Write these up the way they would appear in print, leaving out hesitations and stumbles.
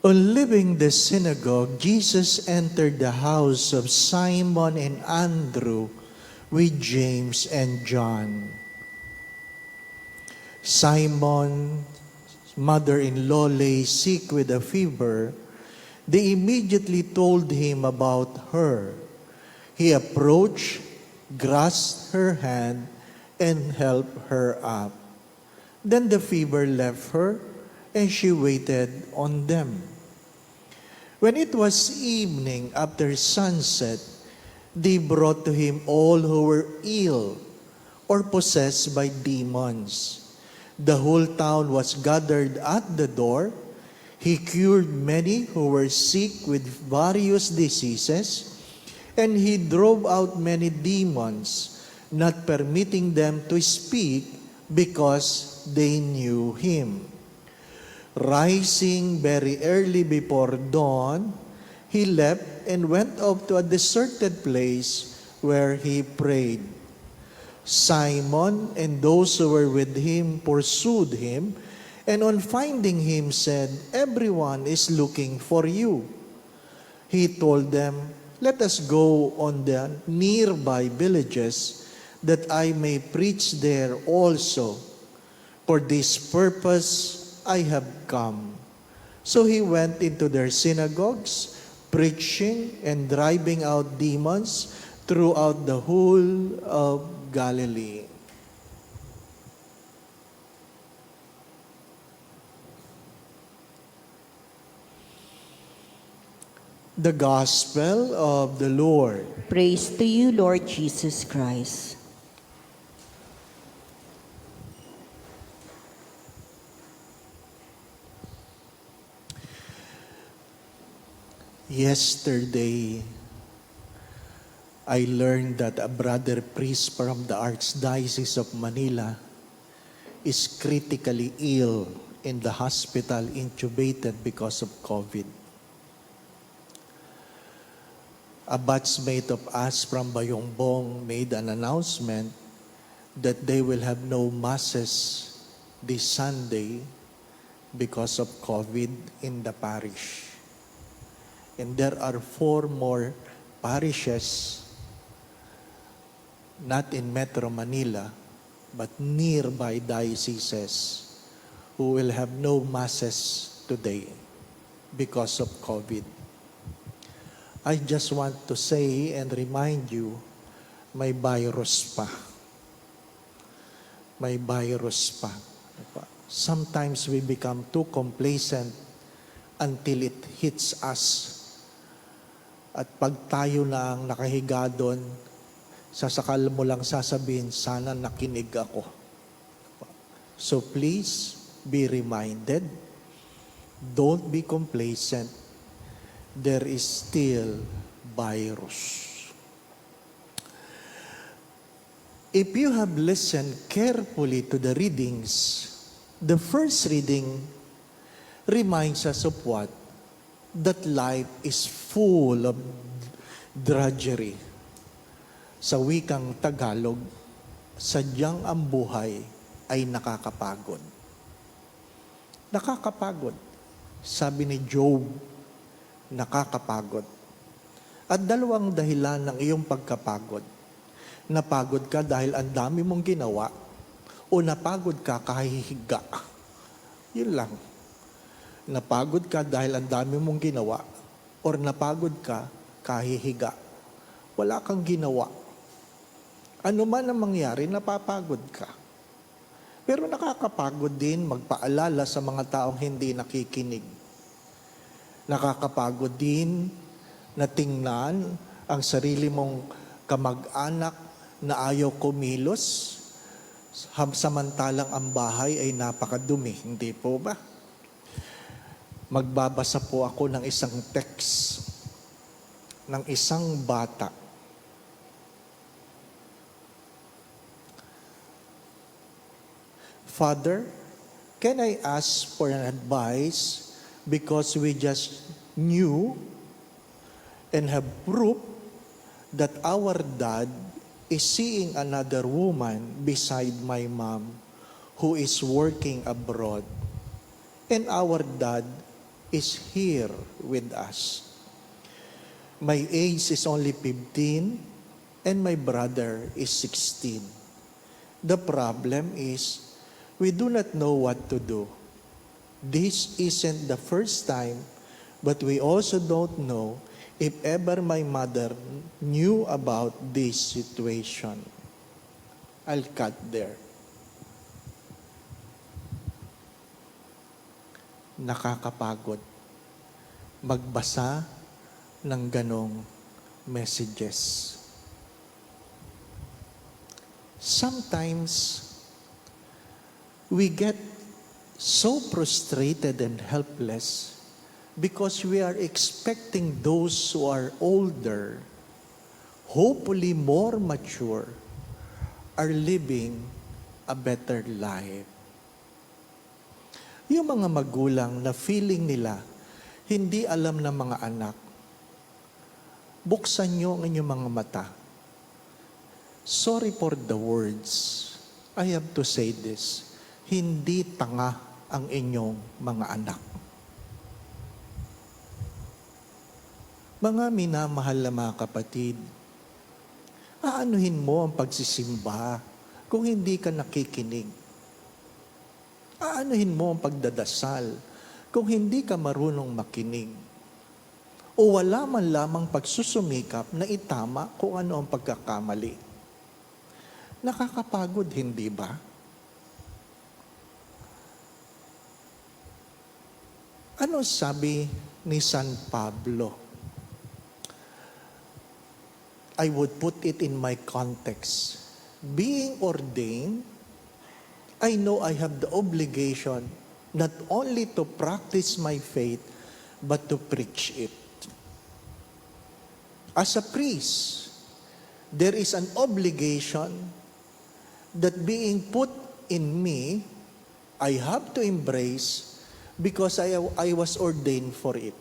On leaving the synagogue, Jesus entered the house of Simon and Andrew with James and John. Simon's mother-in-law lay sick with a fever. They immediately told him about her. He approached, grasped her hand, and helped her up. Then the fever left her, and she waited on them. When it was evening after sunset, they brought to him all who were ill or possessed by demons. The whole town was gathered at the door. He cured many who were sick with various diseases, and he drove out many demons, not permitting them to speak because they knew him. Rising very early before dawn, he left and went off to a deserted place where he prayed. Simon and those who were with him pursued him, and on finding him said, "Everyone is looking for you." He told them, "Let us go on the nearby villages, that I may preach there also. For this purpose I have come." So he went into their synagogues, preaching and driving out demons throughout the whole of Galilee. The Gospel of the Lord. Praise to you, Lord Jesus Christ. Yesterday, I learned that a brother priest from the Archdiocese of Manila is critically ill in the hospital, intubated because of COVID. A batchmate of us from Bayongbong made an announcement that they will have no masses this Sunday because of COVID in the parish. And there are 4 more parishes, not in Metro Manila, but nearby dioceses, who will have no masses today because of COVID. I just want to say and remind you, may virus pa. May virus pa. Sometimes we become too complacent until it hits us. At pag tayo na ang nakahiga doon, sasakal mo lang sasabihin, sana nakinig ako. So please be reminded, don't be complacent. There is still virus. If you have listened carefully to the readings, the first reading reminds us of what? That life is full of drudgery. Sa wikang Tagalog, sadyang ang buhay ay nakakapagod. Nakakapagod. Sabi ni Job, nakakapagod. At 2 dahilan ng iyong pagkapagod. Napagod ka dahil ang dami mong ginawa, o napagod ka kahihiga. Yun lang. Napagod ka dahil ang dami mong ginawa, or napagod ka kahihiga. Wala kang ginawa. Ano man ang mangyari, napapagod ka. Pero nakakapagod din magpaalala sa mga taong hindi nakikinig. Nakakapagod din na tingnan ang sarili mong kamag-anak na ayaw kumilos, samantalang ang bahay ay napakadumi. Hindi po ba? Magbabasa po ako ng isang text ng isang bata. "Father, can I ask for an advice because we just knew and have proof that our dad is seeing another woman beside my mom who is working abroad. And our dad is here with us. My age is only 15 and my brother is 16. The problem is we do not know what to do. This isn't the first time, but we also don't know if ever my mother knew about this situation. I'll cut there. Nakakapagod magbasa ng ganong messages. Sometimes, we get so frustrated and helpless because we are expecting those who are older, hopefully more mature, are living a better life. Yung mga magulang na feeling nila, hindi alam ng mga anak, buksan nyo ang inyong mga mata. Sorry for the words. I have to say this. Hindi tanga ang inyong mga anak. Mga minamahal na mga kapatid, aanuhin mo ang pagsisimba kung hindi ka nakikinig. Aanuhin mo ang pagdadasal kung hindi ka marunong makinig. O wala man lamang pagsusumikap na itama kung ano ang pagkakamali. Nakakapagod, hindi ba? Ano sabi ni San Pablo? I would put it in my context. Being ordained, I know I have the obligation not only to practice my faith, but to preach it. As a priest, there is an obligation that being put in me, I have to embrace because I was ordained for it.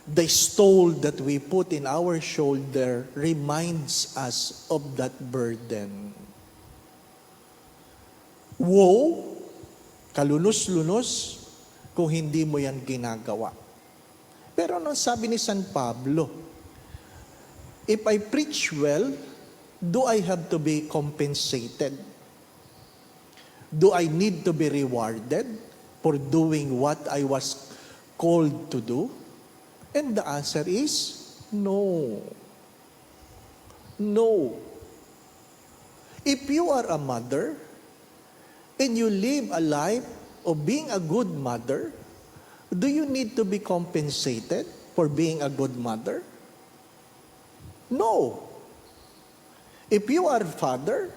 The stole that we put in our shoulder reminds us of that burden. Woe, kalunos-lunos, kung hindi mo yan ginagawa. Pero ano sabi ni San Pablo? If I preach well, do I have to be compensated? Do I need to be rewarded for doing what I was called to do? And the answer is no. No. If you are a mother and you live a life of being a good mother, do you need to be compensated for being a good mother? No. If you are a father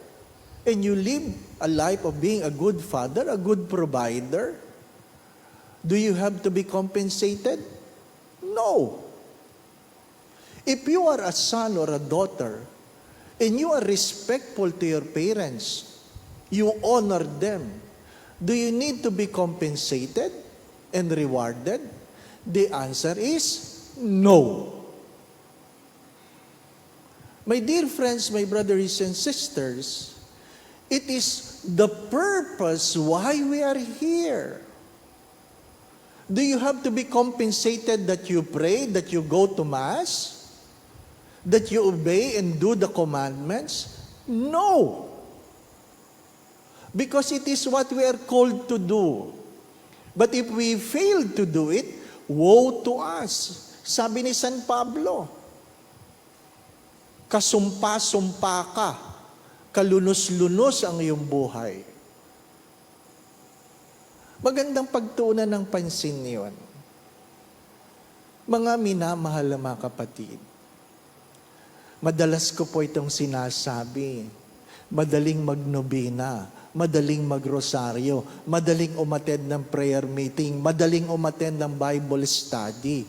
and you live a life of being a good father, a good provider, do you have to be compensated? No. If you are a son or a daughter and you are respectful to your parents, you honor them, do you need to be compensated and rewarded? The answer is no. My dear friends, my brothers and sisters, it is the purpose why we are here. Do you have to be compensated that you pray, that you go to Mass, that you obey and do the commandments? No. Because it is what we are called to do. But if we fail to do it, woe to us. Sabi ni San Pablo, kasumpa-sumpa ka, kalunos-lunos ang iyong buhay. Magandang pagtuunan ng pansin niyon. Mga minamahal na mga kapatid, madalas ko po itong sinasabi, madaling magnobina, madaling magrosaryo, madaling umattend ng prayer meeting, madaling umattend ng Bible study.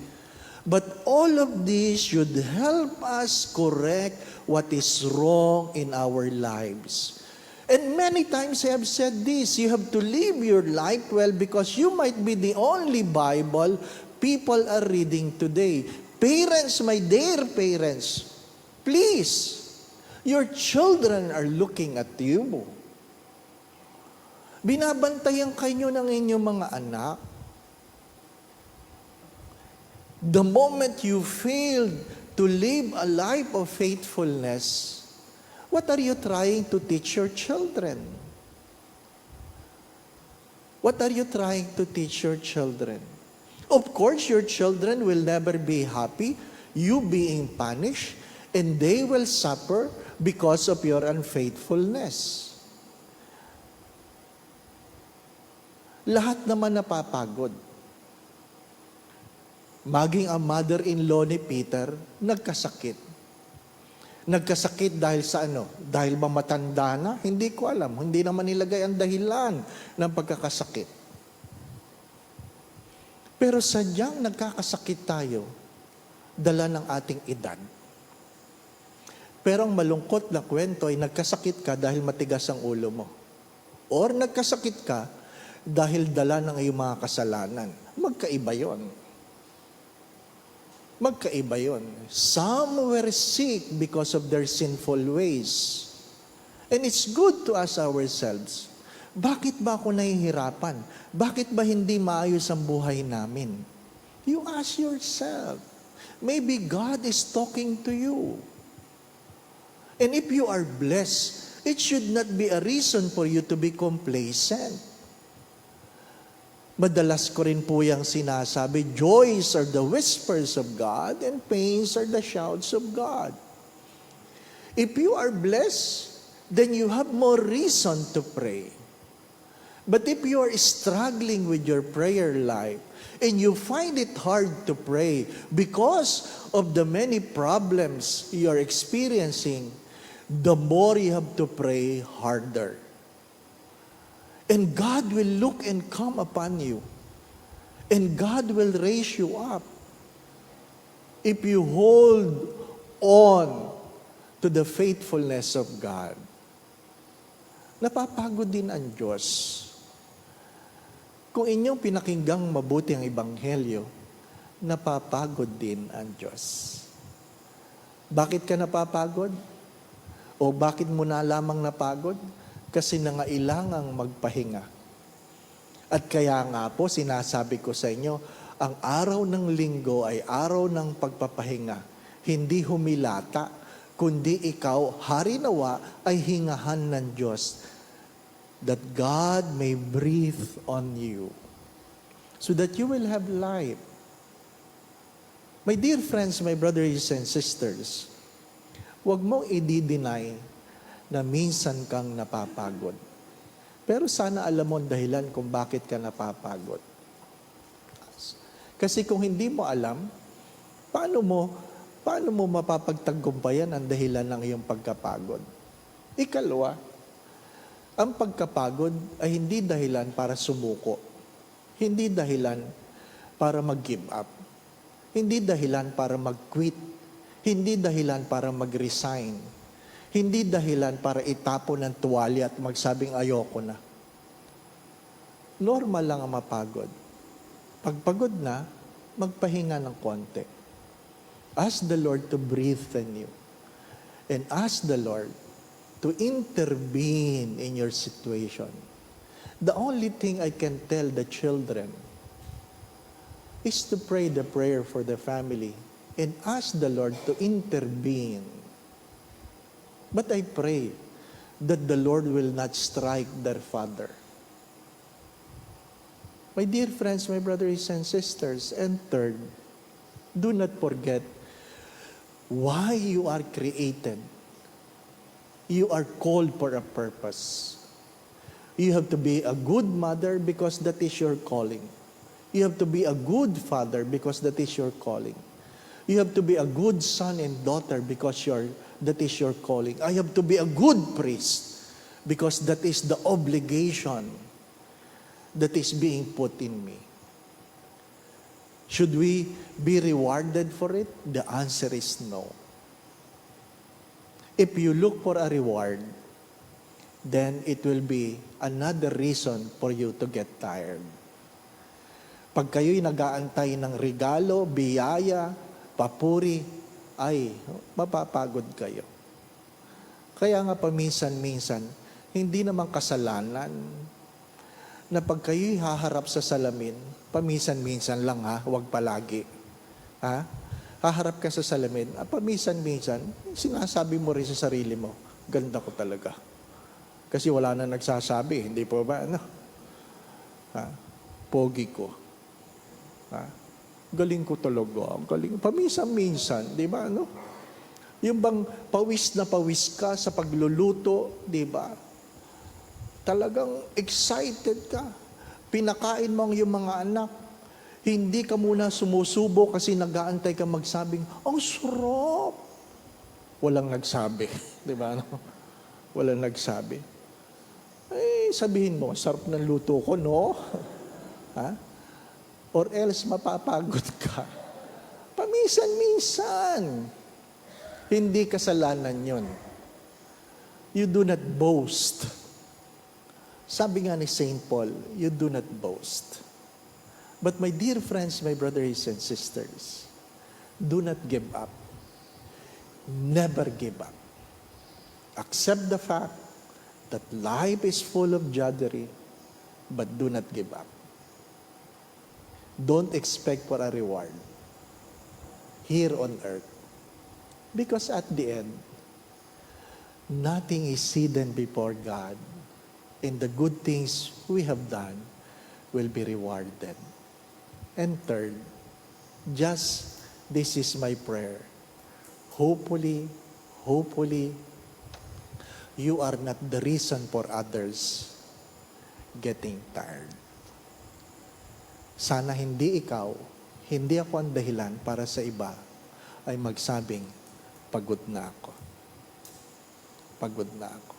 But all of this should help us correct what is wrong in our lives. And many times I have said this, you have to live your life well because you might be the only Bible people are reading today. Parents, my dear parents, please, your children are looking at you. Binabantayan kayo ng inyong mga anak. The moment you failed to live a life of faithfulness, what are you trying to teach your children? What are you trying to teach your children? Of course, your children will never be happy, you being punished, and they will suffer because of your unfaithfulness. Lahat naman napapagod. Maging ang mother-in-law ni Peter, nagkasakit. Nagkasakit dahil sa ano? Dahil ba matanda na? Hindi ko alam. Hindi naman nilagay ang dahilan ng pagkakasakit. Pero sadyang nagkakasakit tayo, dala ng ating edad. Pero ang malungkot na kwento ay nagkasakit ka dahil matigas ang ulo mo. Or nagkasakit ka dahil dala ng iyong mga kasalanan. Magkaiba yon. Magkaiba yon. Some were sick because of their sinful ways. And it's good to ask ourselves, bakit ba ako nahihirapan? Bakit ba hindi maayos ang buhay namin? You ask yourself. Maybe God is talking to you. And if you are blessed, it should not be a reason for you to be complacent. Madalas ko rin po yung sinasabi, joys are the whispers of God and pains are the shouts of God. If you are blessed, then you have more reason to pray. But if you are struggling with your prayer life and you find it hard to pray because of the many problems you are experiencing, the more you have to pray harder. And God will look and come upon you. And God will raise you up. If you hold on to the faithfulness of God. Napapagod din ang Diyos. Kung inyong pinakinggang mabuti ang Ebanghelyo, napapagod din ang Diyos. Bakit ka napapagod? O bakit mo na lamang napagod? Kasi nangailangang magpahinga. At kaya nga po, sinasabi ko sa inyo, ang araw ng linggo ay araw ng pagpapahinga. Hindi humilata, kundi ikaw, hari nawa, ay hingahan ng Diyos that God may breathe on you so that you will have life. My dear friends, my brothers and sisters, huwag mong i-deny na minsan kang napapagod. Pero sana alam mo ang dahilan kung bakit ka napapagod. Kasi kung hindi mo alam, paano mo mapapagtagumpayan ang dahilan ng iyong pagkapagod? Ikalawa, ang pagkapagod ay hindi dahilan para sumuko. Hindi dahilan para mag-give up. Hindi dahilan para mag-quit. Hindi dahilan para mag-resign. Hindi dahilan para itapon ng tuwalya at magsabing ayoko na. Normal lang ang mapagod. Pagpagod na, magpahinga ng konti. Ask the Lord to breathe in you. And ask the Lord to intervene in your situation. The only thing I can tell the children is to pray the prayer for the family and ask the Lord to intervene. But I pray that the Lord will not strike their father. My dear friends, my brothers and sisters, and third, do not forget why you are created. You are called for a purpose. You have to be a good mother because that is your calling. You have to be a good father because that is your calling. You have to be a good son and daughter because that is your calling. I have to be a good priest because that is the obligation that is being put in me. Should we be rewarded for it? The answer is no. If you look for a reward, then it will be another reason for you to get tired. Pag kayo'y nag-aantay ng regalo, biyaya, papuri, ay mapapagod kayo. Kaya nga paminsan-minsan, hindi naman kasalanan na pag kayo'y haharap sa salamin, paminsan-minsan lang ha, huwag palagi. Ha? Haharap ka sa salamin, paminsan-minsan, sinasabi mo rin sa sarili mo, ganda ko talaga. Kasi wala na nagsasabi, hindi po ba? Ano? Ha? Pogi ko. Ha? Galing ko talaga. Galing. Paminsan-minsan, di ba? Ano? Yung bang pawis na pawis ka sa pagluluto, di ba? Talagang excited ka. Pinakain mo ang iyong mga anak. Hindi ka muna sumusubo kasi nag-aantay ka magsabing, ang sarap. Walang nagsabi. Di ba? Walang nagsabi. Sabihin mo, sarap ng luto ko, no? Ha? Or else mapapagod ka. Paminsan-minsan. Hindi kasalanan yon. You do not boast. Sabi nga ni St. Paul, you do not boast. But my dear friends, my brothers and sisters, do not give up. Never give up. Accept the fact that life is full of drudgery, but do not give up. Don't expect for a reward here on earth. Because at the end, nothing is hidden before God, and the good things we have done will be rewarded. And third, just this is my prayer. Hopefully, you are not the reason for others getting tired. Sana hindi ikaw, hindi ako ang dahilan para sa iba ay magsabing, pagod na ako. Pagod na ako.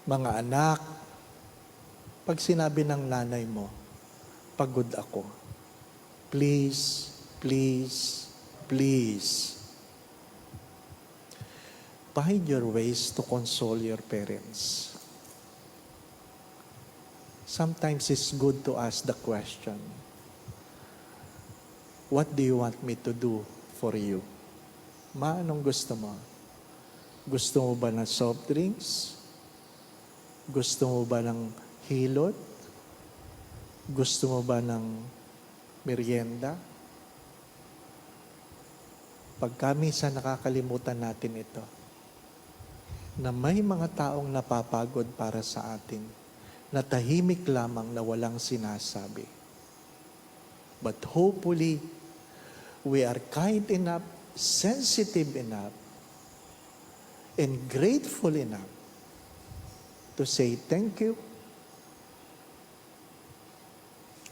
Mga anak, pag sinabi ng nanay mo, pagod ako, please, please, please, find your ways to console your parents. Sometimes it's good to ask the question, what do you want me to do for you? Ma, anong gusto mo? Gusto mo ba ng soft drinks? Gusto mo ba ng hilot? Gusto mo ba ng merienda? Pagka minsan nakakalimutan natin ito, na may mga taong napapagod para sa atin, na tahimik lamang na walang sinasabi. But hopefully, we are kind enough, sensitive enough, and grateful enough to say thank you.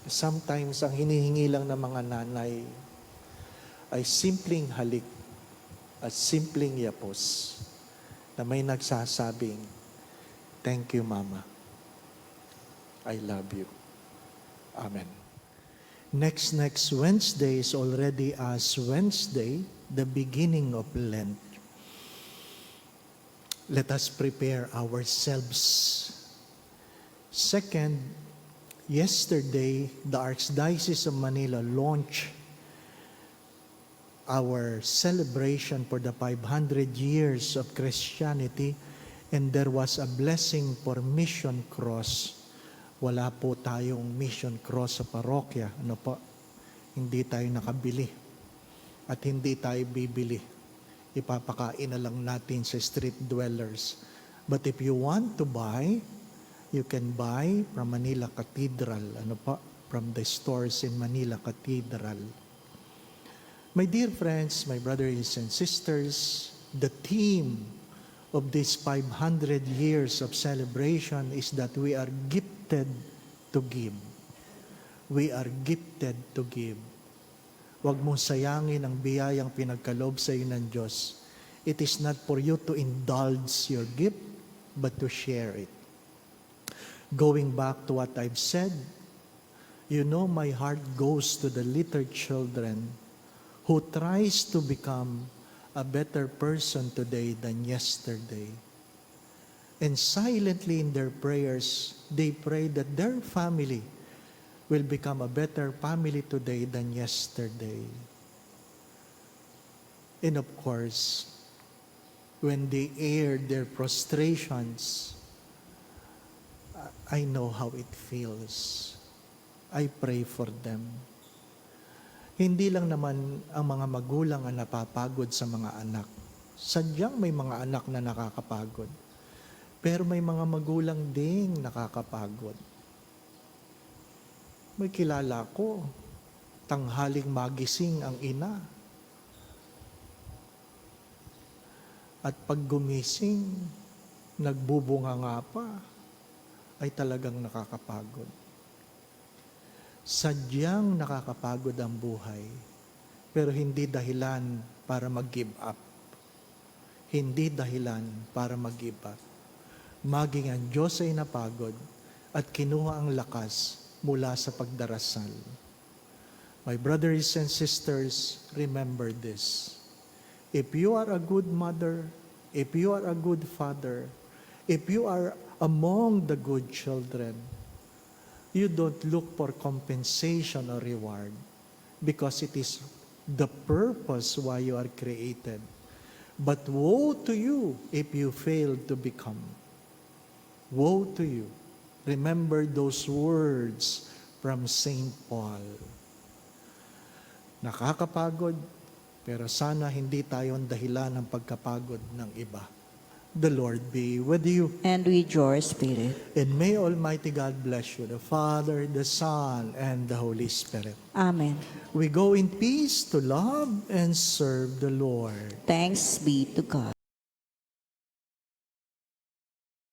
Sometimes, ang hinihingi lang ng mga nanay ay simpleng halik at simpleng yapos na may nagsasabing, thank you, Mama. I love you. Amen. Next Wednesday is already Ash Wednesday, the beginning of Lent. Let us prepare ourselves. Second, yesterday, the Archdiocese of Manila launched our celebration for the 500 years of Christianity, and there was a blessing for Mission Cross. Wala po tayong Mission Cross sa parokya. Ano po? Hindi tayo nakabili. At hindi tayo bibili. Ipapakain na lang natin sa street dwellers. But if you want to buy, you can buy from Manila Cathedral. Ano po? From the stores in Manila Cathedral. My dear friends, my brothers and sisters, the theme of this 500 years of celebration is that we are gifted to give. We are gifted to give. Huwag mong sayangin ang biyayang pinagkaloob sa iyo ng Diyos. It is not for you to indulge your gift, but to share it. Going back to what I've said, you know, my heart goes to the little children who tries to become a better person today than yesterday. And silently in their prayers, they pray that their family will become a better family today than yesterday. And of course, when they air their frustrations, I know how it feels. I pray for them. Hindi lang naman ang mga magulang ang napapagod sa mga anak. Sadyang may mga anak na nakakapagod. Pero may mga magulang ding nakakapagod. May kilala ko, tanghaling magising ang ina. At pag gumising, nagbubunga nga pa, ay talagang nakakapagod. Sadyang nakakapagod ang buhay, pero hindi dahilan para mag-give up. Hindi dahilan para mag-give up. Maging ang Diyos ay napagod at kinuha ang lakas mula sa pagdarasal. My brothers and sisters, remember this. If you are a good mother, if you are a good father, if you are among the good children, you don't look for compensation or reward because it is the purpose why you are created. But woe to you if you fail to become. Woe to you. Remember those words from St. Paul. Nakakapagod, pero sana hindi tayo ang dahilan ng pagkapagod ng iba. The Lord be with you. And with your spirit. And may Almighty God bless you, the Father, the Son, and the Holy Spirit. Amen. We go in peace to love and serve the Lord. Thanks be to God.